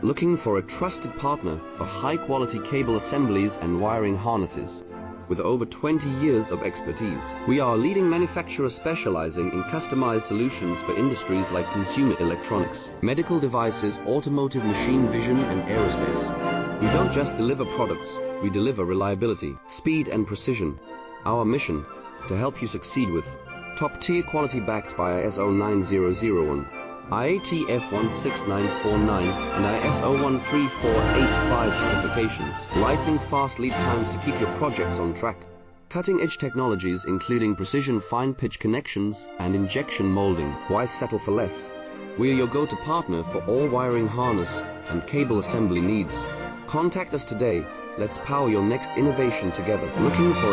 Looking for a trusted partner for high-quality cable assemblies and wiring harnesses. With over 20 years of expertise, we are a leading manufacturer specializing in customized solutions for industries like consumer electronics, medical devices, automotive, machine vision, and aerospace. We don't just deliver products, we deliver reliability, speed, and precision. Our mission, to help you succeed with top-tier quality backed by ISO 9001, IATF 16949, and ISO 13485 certifications. Lightning fast lead times to keep your projects on track. Cutting-edge technologies including precision fine-pitch connections and injection molding. Why settle for less? We are your go-to partner for all wiring harness and cable assembly needs. Contact us today. Let's power your next innovation together. Looking for